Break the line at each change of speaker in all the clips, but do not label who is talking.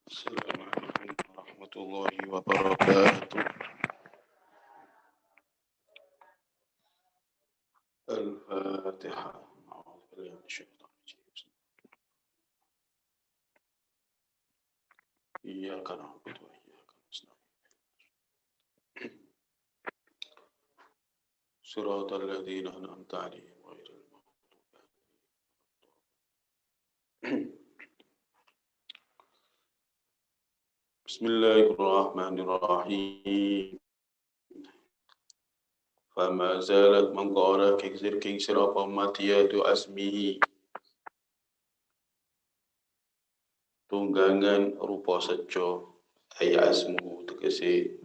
السلام عليكم ورحمة الله وبركاته. الفاتحة. أعوذ بالله من الشيطان الرجيم. إياك نعبد وإياك نستعين. صراط الذين أنعمت عليهم غير المغضوب عليهم. بسم الله الرحمن الرحيم. Fama zalat mengkora kingsir apa matiyatu asmihi tunggangan rupa sejo ay asmuhu tegese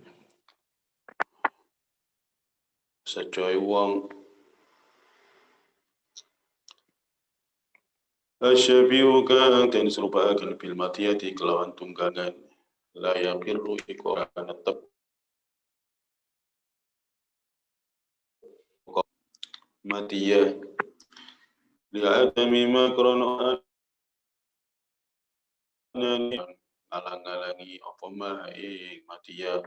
sejo wong asyabihu kang ten serupakan bil matiyati kelawan tunggangan la yaqirru iku ana tep matiyah li'adami makrono anani alang-alangi apa maing matiyah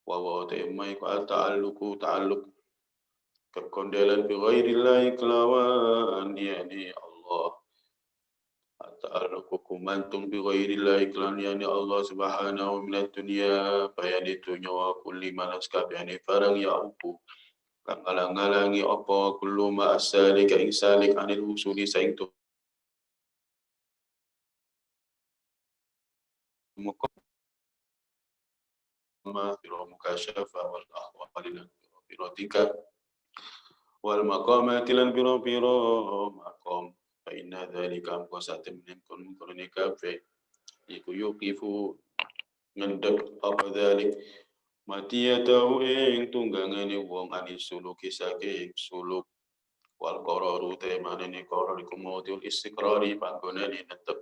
wa ta'imai ku ta'alluq kekondelan bi ghairillahi kelawan yani Allah ta'alluq kumantum bi ghairillahi kelawan yani Allah subhanahu minat dunya bayani dunya wa kulli manaskab yani farang ya upu kang alang-alangi apa kullu ma asalik ing salik anil usuli saing tu mukama biro mukasyafa wal ahwalilan biro tingkat wal maqamatilan biro maqam fa inna dzalika amqasatim minkum kurni kafe iku yuqifu ngendek apa dzalik matiyatahu ing tunggangane wong anis suluki saking suluk wal qararu taimane qarar iku maudhul istiqrari panggonane netep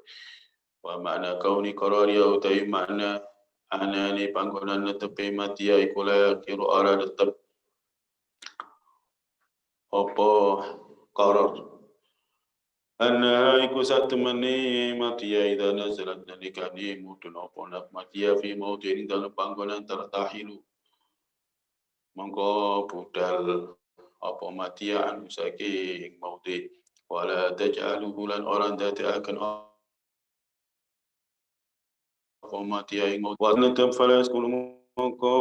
wa makna kauni qarari au tai makna anane panggonan netepe matiya iku la kiru ara tetep apa qarar anna iku satemene matiya idza nazalat nalikani mutun apa nak matiya fi maudhin dalam panggonan tertahilu mongko budal apa matiya anu saking maudhi wala taj'aluhu lan orang dati akan apa matiya ing maudhi wa natam falas kul mongko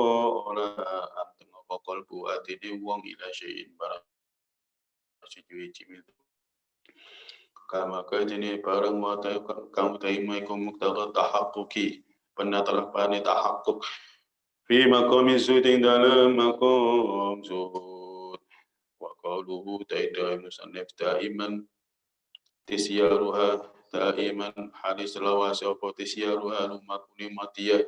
ora anteng apa kalbu atine wong ila syai'in barang siji cimil kama kadine barang mata kamu taimai kum muqtada tahaqquqi penatalapan tahaqquq fi maqami zuhud dalam maqam zuhud wa qaluhu ta'ala musannif da'iman tisyaruha da'iman hadis lawas apa tisyaruha lumakuni matiyah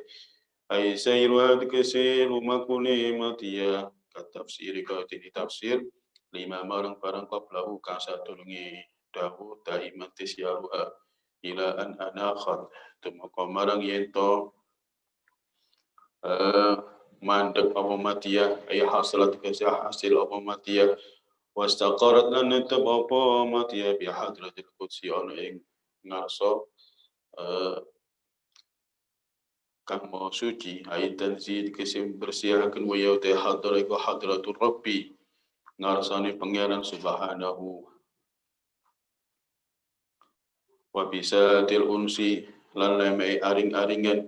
ay sayruha dikese lumakuni matiyah katafsiri ka tafsir lima marang barang qablahu kang satulungi dahu da'iman tisyaruha ila an anakhat tumaka marang yento mandek apa matiyah ay hasilat kese hasil apa matiyah wastaqarat lan netep apa matiyah bi hadratil qudsi ana ing ngarsa kang maha suci ay tanzil kesim bersihaken wa yauta hadra iku hadratur rabbi ngarsane pangeran subhanahu wa bisatil unsi lan leme aring-aringan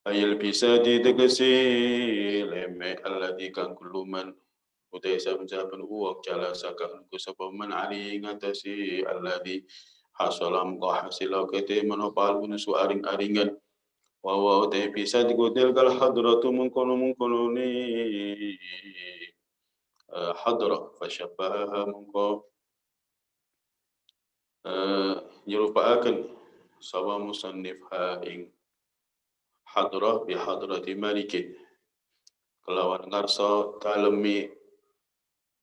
ayil bisati tegesi leme alladhi kang kuluman utai saben-saben uwak jala sakang kusapaman ali ngatasi alladhi hasalam ka hasila kete manopal bunusu aring-aringan wa utai bisa digutil kal hadratu mengkono ni hadra fasyabbaha mengko nyerupaaken sawa musannif ha ing hadra bi hadrati malikin kelawan ngarsa talemi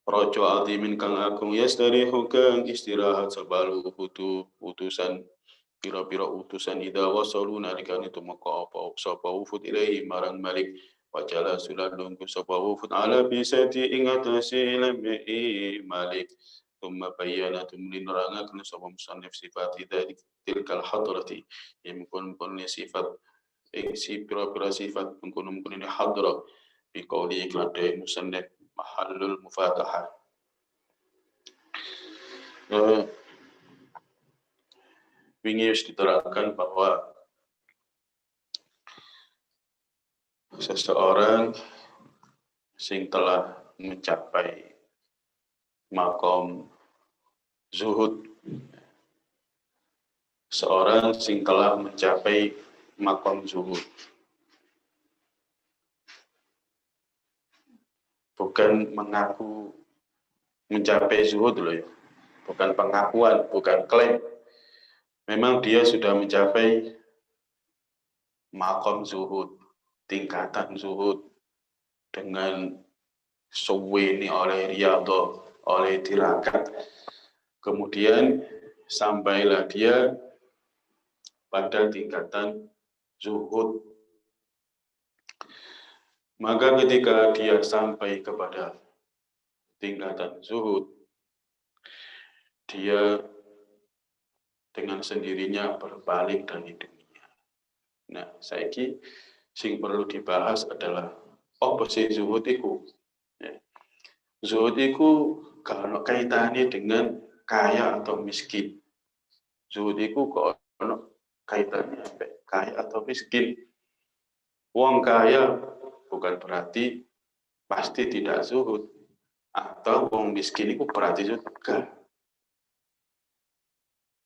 raja azimin kang agung yastarihu kang istirahat sabalu utusan pira-pira utusan ida wasalu nalikane tumeka apa sapa wufud ilahi marang malik wajala sulalun ku sapa wufud ala bisati ing atase lemi malik thumma bayyana tumlin rangaken sapa musannif sifat dari tilkal hadrati yang pun sifat ing pira-pira sifat mengkono-mengkono ini hadra bi qauli ikladai musannif mahallul mufatahah. Wingi wis diterangkan bahwa seseorang sing telah mencapai makom zuhud, seorang sing telah mencapai makom zuhud, bukan mengaku mencapai zuhud loh ya, bukan pengakuan, bukan klaim. Memang dia sudah mencapai makom zuhud, tingkatan zuhud dengan suweni oleh riyadhah, oleh tirakat. Kemudian sampailah dia pada tingkatan zuhud. Maka ketika dia sampai kepada tingkatan zuhud, dia dengan sendirinya berbalik dari dunia. Nah, saiki sing perlu dibahas adalah apa sih zuhud iku? Ya. Zuhud iku kalau kaitannya dengan kaya atau miskin. Zuhud iku kok ono kaitannya sampai kaya atau miskin. Wong kaya bukan berarti pasti tidak zuhud, atau wong miskin itu berarti juga.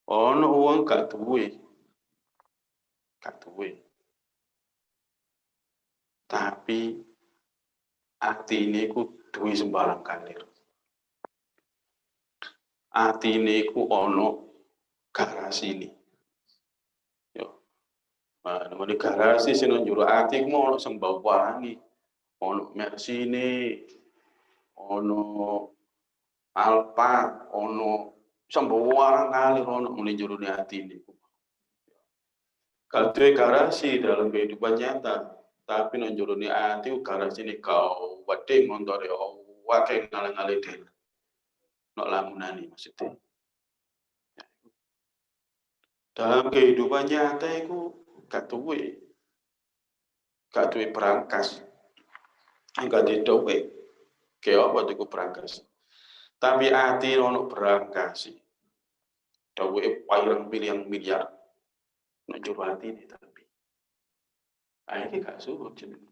Ono wong gak duwe, tapi atine ku duwe sembarang kalir. Atine ku ono garasine. Yo. Nah, namanya garasi sing njero ati ku ono sing bawani. Ono Mersine, ono Alphard, ono sembarang kalir ono muni njero atine ku. Kadue garasi dalam kehidupan nyata, tapi nonjoloni ati garasi ini kau wading montore wake ngalang-ngalang den. Nok lamunani maksudnya. Dalam kehidupan nyata itu gak duwe perangkas. Gak didowe. Kayak apa itu perangkas. Tapi ati ono perangkas. Dawe pairang miliar miliar. Nak juru hati ini tapi. Akhirnya gak suruh jeneng.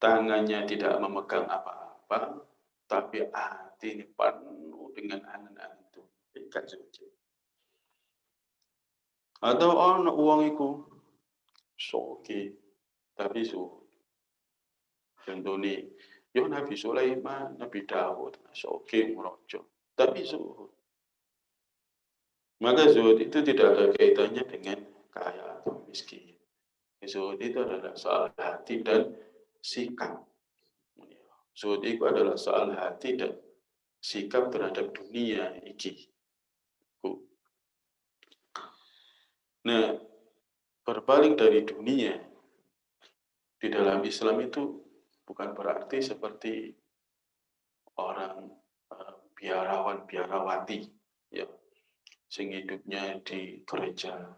Tangannya tidak memegang apa-apa, tapi hati ini penuh dengan angan-angan itu. Gak suci. Atau ono uang itu soke, tapi suhu. Contohnya, yo Nabi Sulaiman, Nabi Dawud, soke murojo, tapi suhu. Maka zuhud itu tidak ada kaitannya dengan kaya atau miskin. Zuhud itu adalah soal hati dan sikap. Zuhud itu adalah soal hati dan sikap terhadap dunia iki. Nah, berpaling dari dunia di dalam Islam itu bukan berarti seperti orang biarawan biarawati, ya, sing hidupnya di gereja,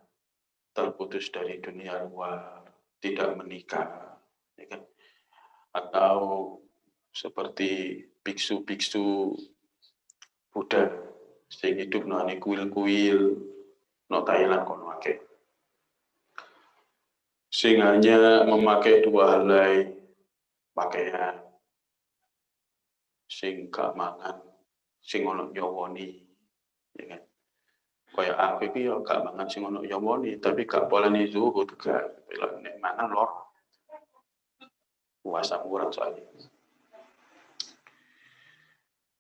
terputus dari dunia luar, tidak menikah, ya kan? Atau seperti biksu-biksu Buddha, sing hidup nani kuil-kuil, no Thailand kono akeh. Sing hanya memakai dua helai pakaian, sing gak mangan, sing ono nyowoni, ya kan? Kayak aku iki yo gak mangan sing ono nyowoni, tapi gak boleh zuhud gak, nek mangan lor. Puasa kurang soalnya.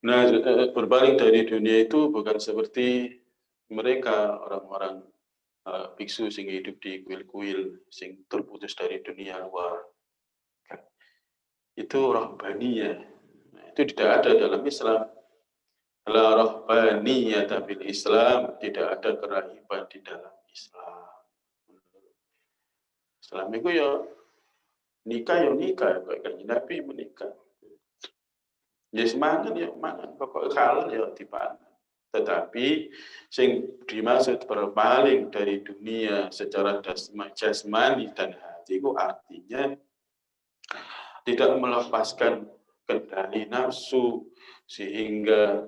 Nah, berpaling dari dunia itu bukan seperti mereka orang-orang biksu sing hidup di kuil-kuil, sing terputus dari dunia luar. Itu rahbaniyah. Nah, itu tidak ada dalam Islam. La rahbaniyah bil Islam, tidak ada kerahiban di dalam Islam. Islam itu ya nikah, kayak Nabi menikah. Ya semangat ya mangan, pokok halal ya dipangan. Tetapi sing dimaksud berpaling dari dunia secara jasmani dan hati itu artinya tidak melepaskan kendali nafsu sehingga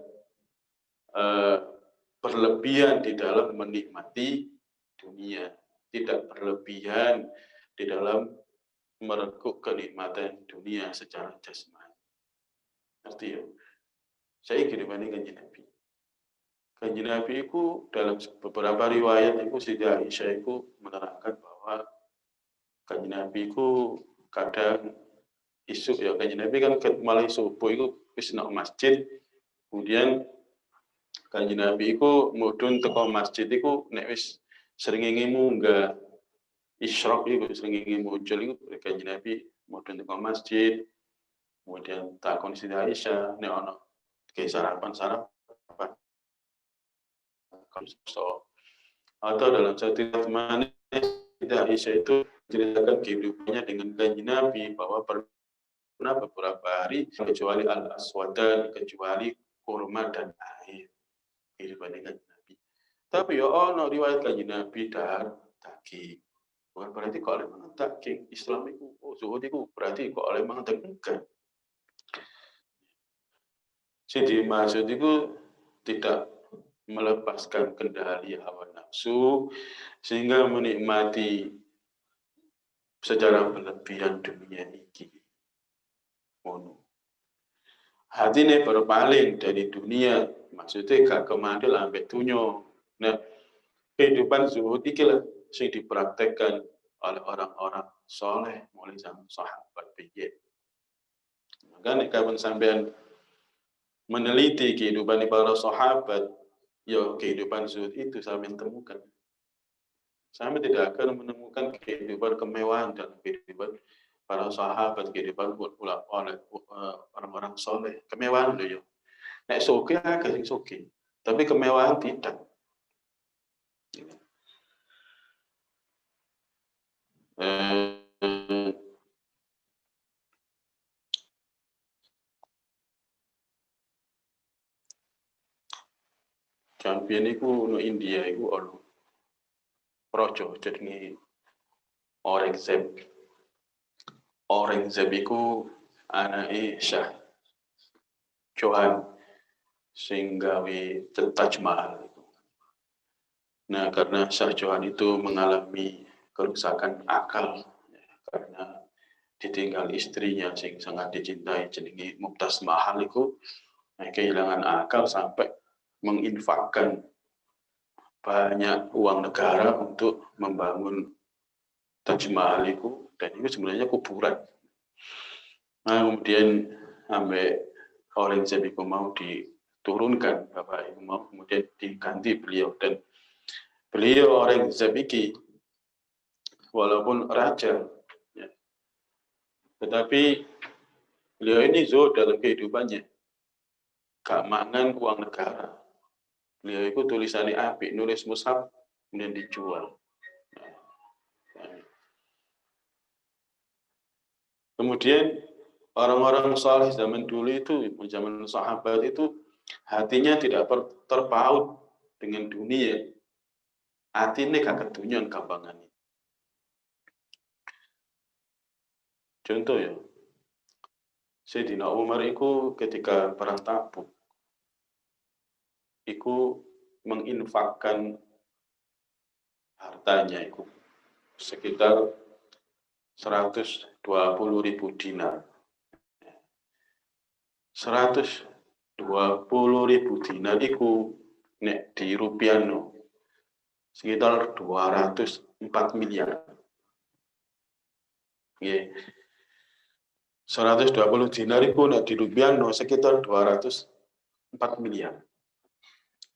berlebihan di dalam menikmati dunia, tidak berlebihan di dalam merekuk kenikmatan dunia secara jasmani. Ngerti ya? Saya dibanding Kanjeng Nabi. Kanjeng Nabi itu dalam beberapa riwayat itu Siti Aisyah itu menerangkan bahwa Kanjeng Nabi itu kadang isuk ya, Kanjeng Nabi kan malah subuh itu wis nang masjid, kemudian Kanjeng Nabi itu mudhun teko masjid itu nek wis srengenge munggah isyraq itu srengenge muncul itu Kanjeng Nabi mudhun teko masjid, kemudian takon Siti Aisyah nek ana ke sarapan so, atau dalam satu teman Siti Aisyah itu ceritakan kehidupannya dengan Kanjeng Nabi bahwa pernah beberapa hari kecuali al-aswadan, kecuali kurma dan air kehidupan dengan Nabi. Tapi ya ono riwayat Kanjeng Nabi daging. Bukan berarti kok oleh mangan daging. Islam itu, zuhud itu berarti kok oleh mangan daging enggak. Jadi maksud itu tidak melepaskan kendali hawa nafsu sehingga menikmati secara berlebihan dunia ini. Hati ini berpaling dari dunia, maksudnya gak kemandel sampai dunia. Nah, kehidupan zuhud ini lah yang dipraktekkan oleh orang-orang soleh mulai zaman sahabat biye. Maka kalau sampean meneliti kehidupan para sahabat, ya kehidupan zuhud itu sampean temukan. Sampai tidak akan menemukan kehidupan kemewahan dalam kehidupan para sahabat, kehidupan oleh orang-orang soleh. Kemewahan loh ya. Nek soge agak sing soge, tapi kemewahan tidak. Champion iku no India iku ono projo jenenge Aurangzeb. Aurangzeb iku anake Shah Jahan sing gawe Taj Mahal. Nah, karena Shah Jahan itu mengalami kerusakan akal karena ditinggal istrinya sing sangat dicintai jenenge Mumtaz Mahal itu kehilangan akal sampai menginfakkan banyak uang negara untuk membangun Taj Mahal itu, dan itu sebenarnya kuburan. Nah, kemudian sampai Aurangzeb itu mau diturunkan, Bapak Ibu mau kemudian diganti beliau, dan beliau Aurangzeb ini walaupun raja, ya, tetapi beliau ini zuhud dalam kehidupannya, gak mangan uang negara. Beliau itu tulisannya apik, nulis mushaf kemudian dijual. Kemudian orang-orang saleh zaman dulu itu, zaman sahabat itu hatinya tidak terpaut dengan dunia. Hatinya gak kedunyan gampangan. Contoh ya, Sayyidina Umar itu ketika perang Tabuk, itu menginfakkan hartanya itu sekitar 120.000 dinar. 120.000 dinar itu nek di rupiah no, sekitar 204 miliar. Yeah. 120 dinar itu nek di rupiah no, sekitar 204 miliar.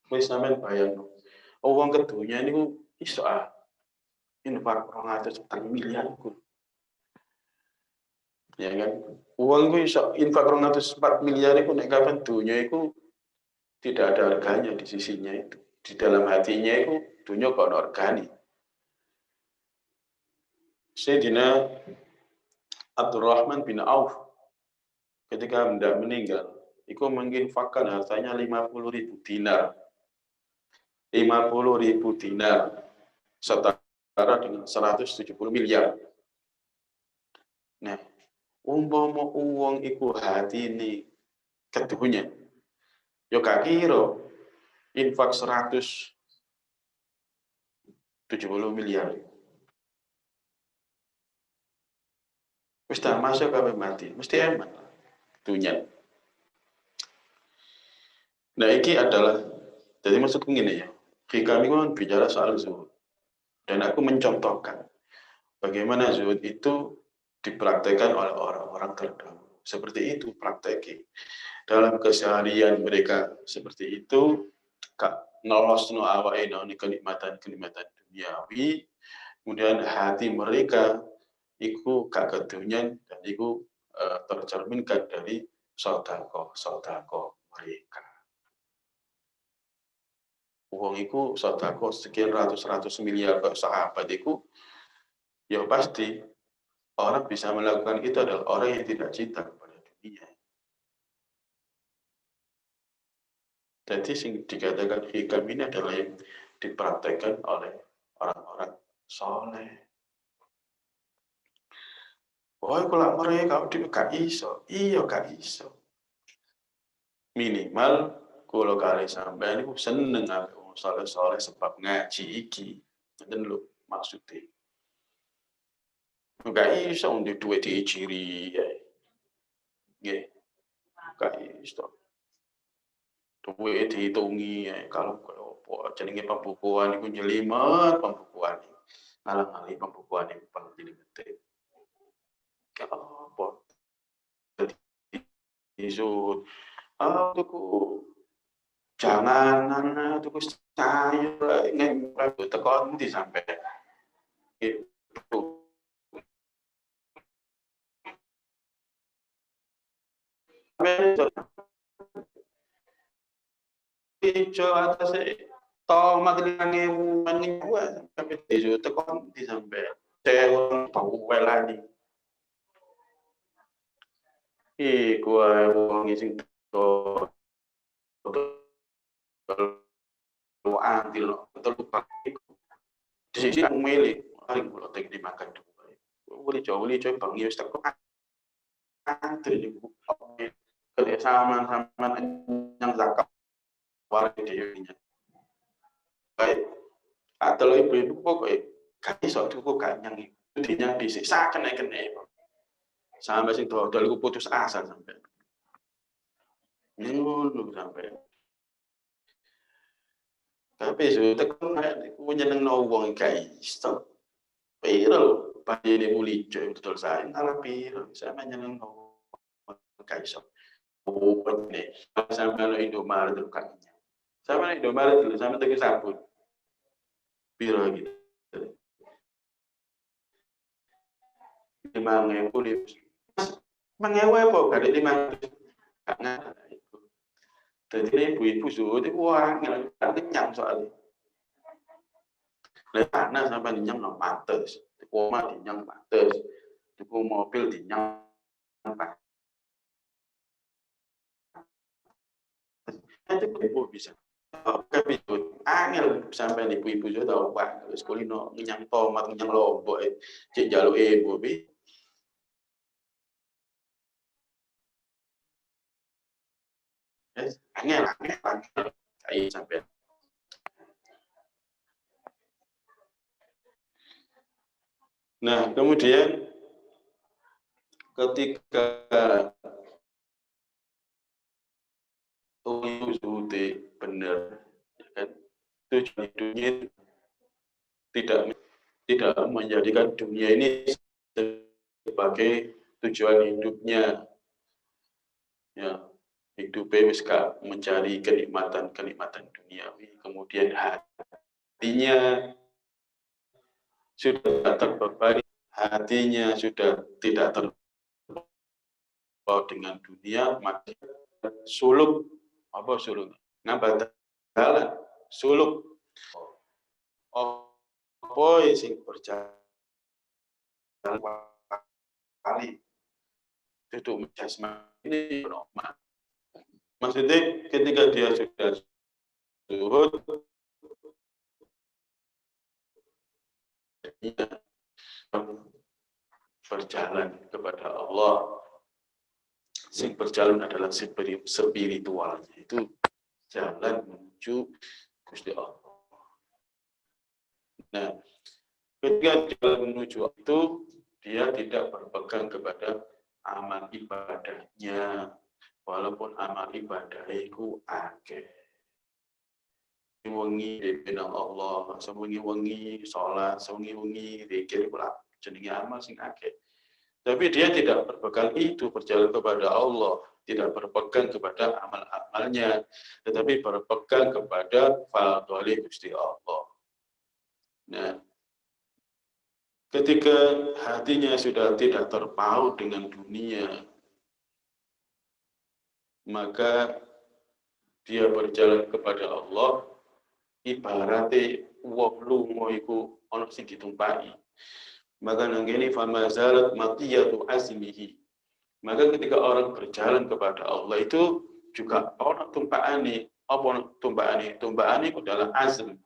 Wis sampean bayang. Uang kedunya niku iso infak 204 miliar ku. Ya kan? Uang ku iso infak 204 miliar itu nek kapan dunya itu tidak ada harganya di sisinya itu. Di dalam hatinya itu dunya kok ana hargane. Sayyidina Abdurrahman bin Auf ketika hendak meninggal, itu menginfakkan hartanya 50.000 dinar 50.000 dinar, setara dengan 170 miliar. Nah, umpama uang iku hati ini kedunya, yo gak kira infak 170 miliar. Wis tak masuk kabeh mati, mesti eman dunia. Nah, ini adalah, jadi maksudku gini ya, kami kan bicara soal zuhud, dan aku mencontohkan bagaimana zuhud itu dipraktekkan oleh orang-orang terdahulu. Seperti itu prakteknya. Dalam keseharian mereka seperti itu, nolosno awake ini kenikmatan-kenikmatan duniawi, kemudian hati mereka itu gak kedunyan dan itu tercerminkan dari sodako mereka. Uang itu sodako sekian ratus miliar ke sahabat itu, ya pasti orang bisa melakukan itu adalah orang yang tidak cinta kepada dunia. Jadi yang dikatakan hikam ini adalah yang dipraktekkan oleh orang-orang soleh. Oh, kalau mereka gak iso, iya gak iso. Minimal kalau kali sampai ini seneng aku soleh-soleh sebab ngaji iki. Dan lu maksudnya. Gak iso untuk duit diiciri ya. Nggih. Gak iso. Duit dihitungi ya. Kalau jenenge pembukuan itu nyelimet pembukuan. Ngalang-ngali pembukuan itu paling jelimet. Gak apa. Jadi isu tuku jangan tuku sayur ngemprek tekan di sampai itu hijau atas tomat 5.000 sampai tisu tekan di sampai cewek bau lagi gua wong sing anti lo terlupa di sini yang milih paling kalau tek dimakan tuh boleh coba bang Yus tak antri kerja sama yang zakat warga dia baik atau ibu pokoknya kaki suatu kok yang itu yang disiksa kena sampai sing dodol putus asa sampai ngono sampai tapi sudah kan aku nyenengno wong kae iso piro padine muli coy betul saya ala piro sama nyenengno kae iso pokoknya sampai lo Indomaret itu kan sama Indomaret dulu sama tegi sabun piro gitu 5.000 apa gak ada 500 jadi ibu-ibu suhu itu wah kenyang soalnya tanah sampai dinyang no mates rumah dinyang mates tuku mobil dinyang itu ibu bisa angel sampai ibu-ibu sudah tahu pak terus kulino nyang tomat nyang lombok cek jalur ibu bi angel kayak sampai nah kemudian ketika sudah benar kan tujuan hidupnya tidak menjadikan dunia ini sebagai tujuan hidupnya ya hidupnya mencari kenikmatan duniawi kemudian hatinya sudah terbebani hatinya sudah tidak terbawa dengan dunia maka suluk apa suluk nambah jalan suluk apa sing berjalan kali itu jasmani ini normal maksudnya ketika dia sudah zuhud berjalan kepada Allah. Sing berjalan adalah spiritualnya, itu jalan menuju Gusti Allah. Nah, ketika jalan menuju itu, dia tidak berpegang kepada amal ibadahnya, walaupun amal ibadah itu akeh. Wengi dipinang Allah, sewengi-wengi sholat, sewengi-wengi zikir pula jenenge amal sing akeh. Tapi dia tidak berpegang itu, berjalan kepada Allah, tidak berpegang kepada amal-amalnya, tetapi berpegang kepada fadhil Gusti Allah. Nah, ketika hatinya sudah tidak terpaut dengan dunia, maka dia berjalan kepada Allah ibarate wong lunga iku ana sing ditumpaki. Maka nanggini fama zalat matiyatu azmihi. Maka ketika orang berjalan kepada Allah itu juga orang tumpaani. Apa tumpaani? Tumpaani itu adalah azm.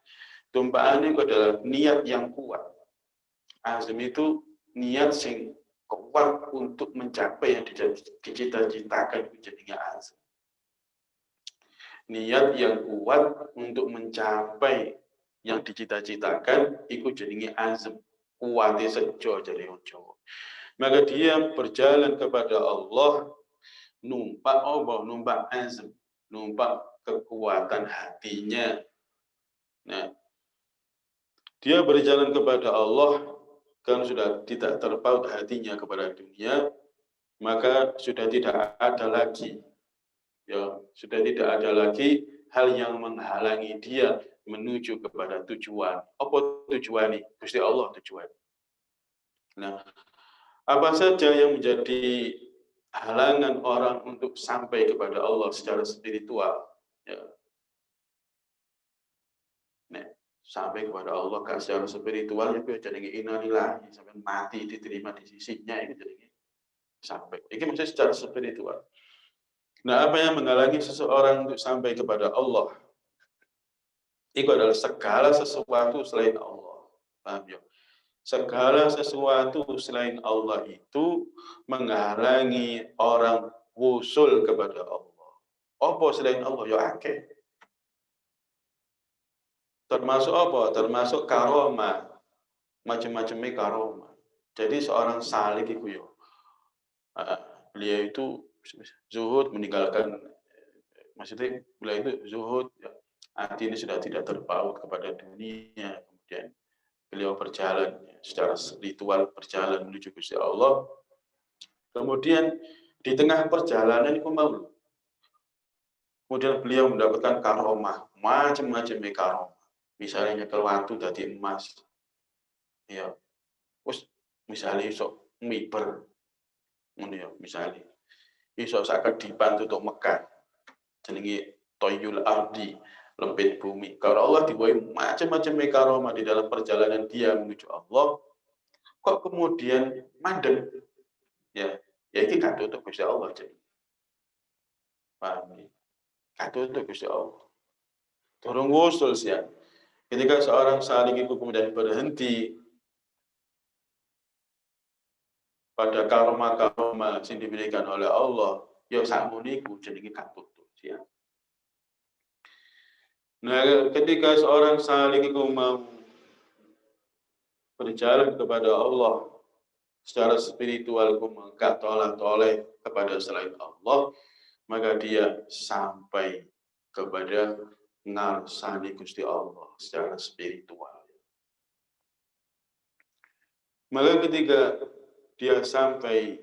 Tumpaani itu adalah niat yang kuat. Azm itu niat sing kuat untuk mencapai yang dicita-citakan, jadinya azm. Niat yang kuat untuk mencapai yang dicita-citakan itu jadinya azm. Kuatnya sejo jadi Jawa. Maka dia berjalan kepada Allah numpak Allah, numpak azm, numpak kekuatan hatinya. Nah, dia berjalan kepada Allah kan sudah tidak terpaut hatinya kepada dunia, maka sudah tidak ada lagi, ya, sudah tidak ada lagi hal yang menghalangi dia menuju kepada tujuan. Apa tujuan ini? Gusti Allah tujuan. Nah, apa saja yang menjadi halangan orang untuk sampai kepada Allah secara spiritual? Ya. Nah, sampai kepada Allah secara spiritual itu jadi innalillahi sampai mati diterima di sisinya itu jadi sampai. Ini maksudnya secara spiritual. Nah, apa yang menghalangi seseorang untuk sampai kepada Allah? Itu adalah segala sesuatu selain Allah. Paham ya? Segala sesuatu selain Allah itu menghalangi orang wusul kepada Allah. Apa selain Allah? Ya akeh. Termasuk apa? Termasuk karomah. Macam-macamnya karomah. Jadi seorang salik itu ya. Beliau itu zuhud, meninggalkan, maksudnya beliau itu zuhud, ya. Hati ini sudah tidak terpaut kepada dunia. Kemudian beliau berjalan secara spiritual, berjalan menuju Gusti Allah. Kemudian di tengah perjalanan itu mau. Kemudian beliau mendapatkan karomah, macam-macam karomah. Misalnya nyekel watu dari emas. Ya. Terus misalnya sok miber. Ya, misalnya iso sakit dibantu untuk Mekah. Jenenge toyul ardi, lempit bumi. Kalau Allah dibuai macam-macam karomah di dalam perjalanan dia menuju Allah, kok kemudian mandek? Ya, ya ini kado untuk Gusti Allah jadi. Paham ya? Kado untuk Gusti Allah. Turun wusul sih. Ketika seorang salik itu kemudian berhenti pada karomah-karomah yang diberikan oleh Allah, ya sakmuniku jenenge katutup ya. Nah, ketika seorang salik itu mau berjalan kepada Allah secara spiritual, enggak toleh kepada selain Allah, maka dia sampai kepada ngarsani Gusti Allah secara spiritual. Maka ketika dia sampai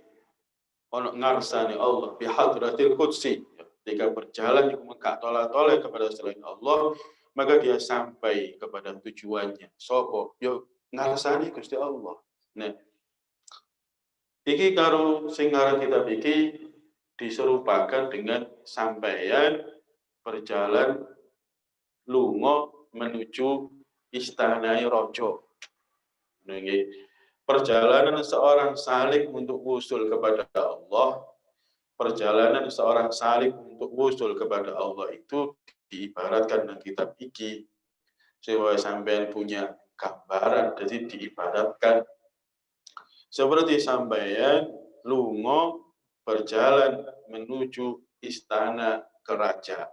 ngarsani Allah bihadratil qudsi, ketika berjalan enggak toleh kepada selain Allah, maka dia sampai kepada tujuannya. Sopo yo ngarsani Gusti Allah. Nah, iki karo sing ngaran kitab iki diserupakan dengan sampeyan berjalan lunga menuju istanai raja. Nggih. Perjalanan seorang salik untuk wusul kepada Allah, perjalanan seorang salik untuk wusul kepada Allah itu diibaratkan dengan kitab iki. Sewa sampean punya gambaran, jadi diibaratkan. Seperti sampeyan lunga berjalan menuju istana kerajaan.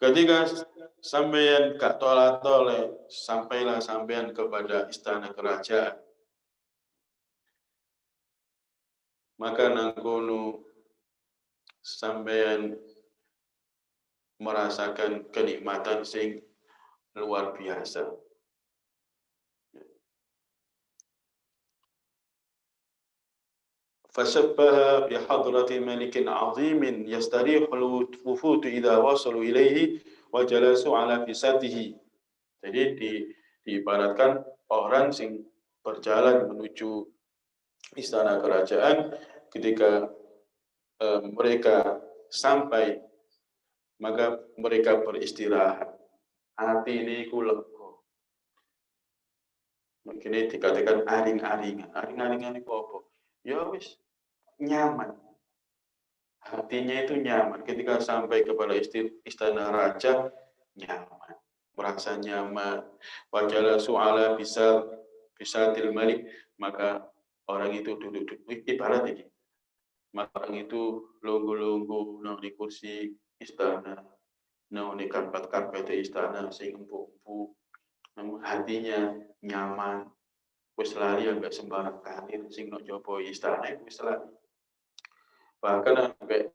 Ketika sampeyan gak tolak-toleh, sampailah sampeyan kepada istana kerajaan. Maka nangkono sampeyan merasakan kenikmatan sing luar biasa. Fashabbaha bihadrati malikin azimin yastarihul wufudu idha wasalu ilaihi wa jalasu ala fisatihi. Jadi diibaratkan orang sing berjalan menuju istana kerajaan, ketika mereka sampai, maka mereka beristirahat. Hati ini ku lega. Mungkin dikatakan aring-aringan. Aring-aringan itu apa? Ya wis nyaman. Hatinya itu nyaman. Ketika sampai kepada istana raja, nyaman. Merasa nyaman. Wajala su'ala bisatil malik. Maka orang itu duduk-duduk. Ibarat ini. Maka orang itu lunggu-lunggu di kursi istana. Di karpet-karpet istana. Sing empuk-empuk. Namun hatinya nyaman. Wis lari agak sembarang kadir. Sing no jopo istana. Wis lari. Bahkan sampai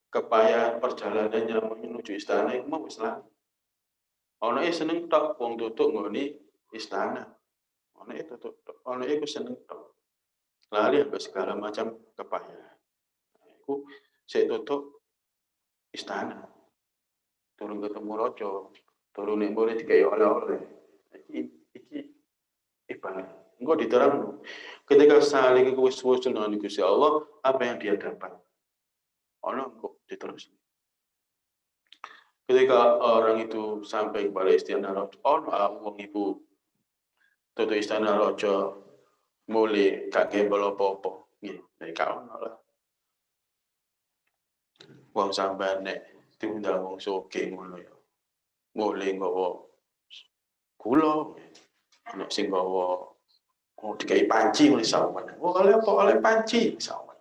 kepayahan perjalanannya menuju istana itu mau Islam. Ono seneng tok wong tutuk nggone istana. Ono tutuk tok. Ono iku seneng tok. Lari sampai segala macam kepayahan. Iku sik tutuk istana. Turun ketemu raja, turun ning boleh dikai oleh-oleh. Iki ibarat. Engko diterang. Ketika saling wis-wis dengan Gusti Allah, apa yang dia dapat? Ono kok diterus. Ketika orang itu sampai kepada istana raja, wong ibu tutu istana raja mulai kakek apa-apa. Nggih, nek gak ono lah. Wong sampean nek diundang wong sugih ngono ya. Mulai nggawa gula, nek sing nggawa dikai panci oleh sawan. Oleh apa? Oleh panci sawan.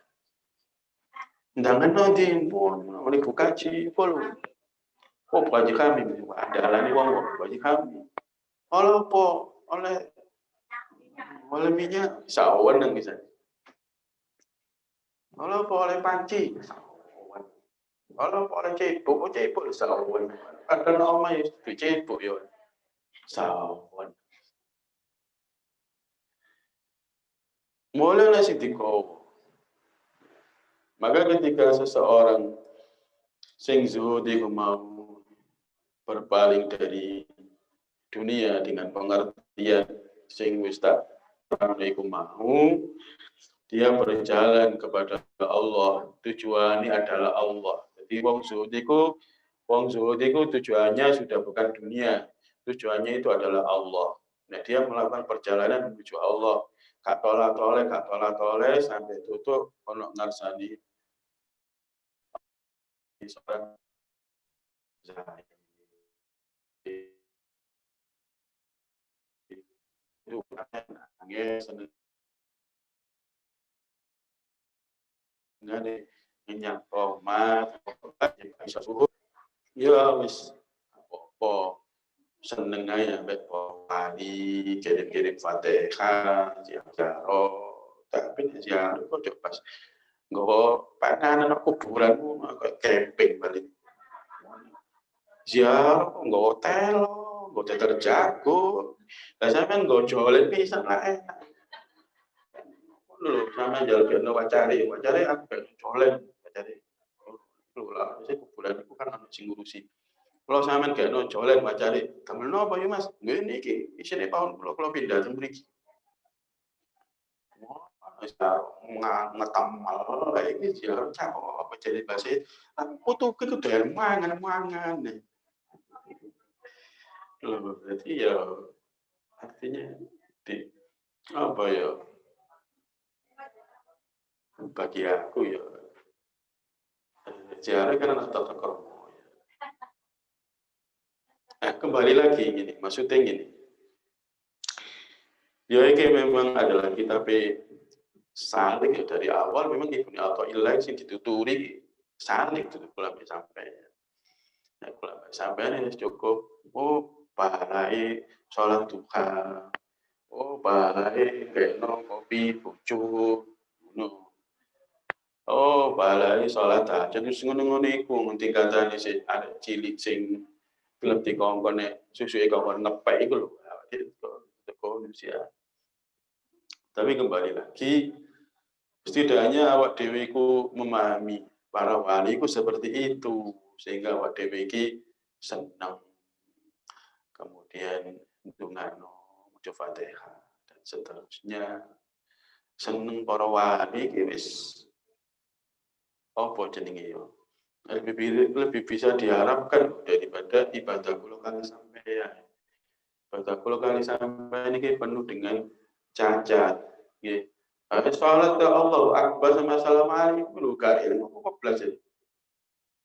Undangan nanti pun oleh bukaji pun. Oh, bukaji kami ada alani wong bukaji kami. Oleh apa? Oleh minyak sawan nang bisa. Oleh apa? Oleh panci sawan. Oleh apa? Oleh cebok sawan. Ada nama ya cebok ya. Sawan. Mulai nasi dikowo. Maka ketika seseorang sing zuhudi mau berpaling dari dunia dengan pengertian sing wis tak iku mau, dia berjalan kepada Allah. Tujuannya adalah Allah. Jadi wong zuhud iku tujuannya sudah bukan dunia. Tujuannya itu adalah Allah. Nah, dia melakukan perjalanan menuju Allah. Gak tolak-toleh sampai tutup ono ngarsani seorang zahid. Itu nangis seneng ngene minyak tomat bisa suhu ya wis apa seneng aja mbek pagi kirim-kirim Fatihah ziarah tapi ziarah kok pas nggawa panganan kuburan kok camping balik ziarah nggawa hotel nggawa teter jago lah sampean nggawa jolen pisan lah enak lho sama jalan wacari apa jolen wacari lho lah sing kuburan iku kan ana sing ngurusi. Kalau sampean gak ono jolen wacari, damel napa ya Mas? Ngene iki, isine pawon kula pindah teng mriki. Wis ngetemal iki jar apa jadi bahasa putu ku doyan mangan. Lho berarti ya artinya di apa ya bagi aku ya ziarah kan anak tata krama. Nah, kembali lagi gini, maksudnya gini. Ya ini memang adalah kitab Salik ya dari awal memang Ibnu Athaillah sing dituturi Salik itu ulama sampai. Nah, ulama sampai ini cukup balai sholat duha, balai kena kopi pucuk, balai sholat tahajud terus ngono-ngono iku ngerti katane sih ada cilik sing gelem dikongkone susuke kongkon ngepek iku lho. Teko Indonesia. Tapi kembali lagi, setidaknya awak dhewe iku memahami para wali iku seperti itu sehingga awak dhewe iki senang. Kemudian ndongakno maca Fatihah dan seterusnya. Seneng para wali iki wis apa jenenge yo. Lebih bisa diharapkan daripada ibadah kula kali sampeyan. Ibadah kula kali sampeyan iki penuh dengan cacat, nggih. Salat ke Allahu Akbar sama Assalamualaikum lho gak ilmu kok belajar.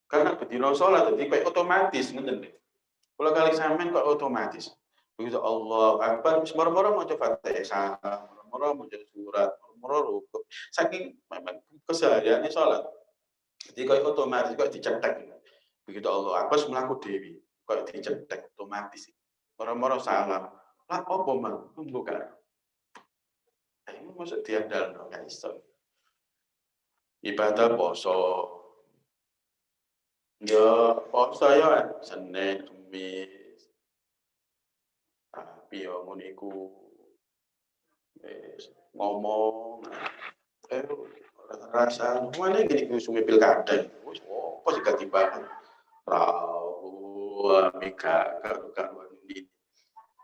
Karena bedino salat dadi kayak otomatis ngeten lho. Kula kali sampean kok otomatis. Begitu Allahu Akbar wis moro-moro maca Fatihah, moro-moro maca surat, moro-moro rukuk. Saking memang kesehariannya salat. Jadi kayak otomatis kok dicetek. Begitu Allahu Akbar mlaku dewi, kok dicetek otomatis. Moro-moro salam. Lah opo mang? Bukan. Ini maksud diandalno kan iso. Ibadah poso. Ya poso ya Senin, Kamis. Tapi yo ngono iku ngomong rasa mana gini kusume pilkada. Wis opo sih gak dibahas. Mika karuan ini.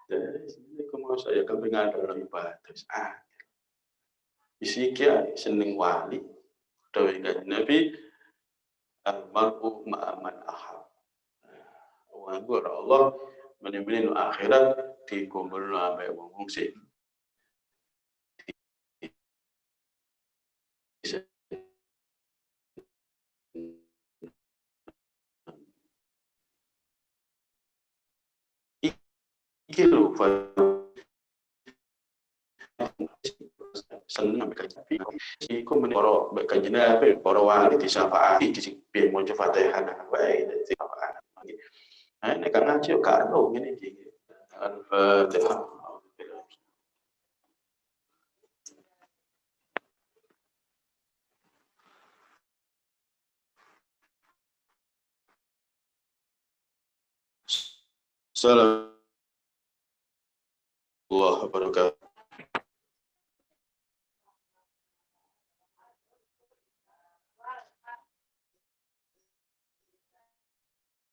Jadi kamu saya kepengen dalam ibadah. Isikia seneng wali. Dawe kanjeng Nabi almar'u ma'aman ahab. Wa Allah menemani akhirat dikumpul ambek wong sing iki lho seneng ambek kanjeng Nabi. Iku menoro ambek kanjeng Nabi para wali disyafaati di piye maca Fatihah wae disyafaati. Nah, nek kan ngaji kok karo ngene iki. Al-Fatihah. Assalamualaikum warahmatullahi wabarakatuh.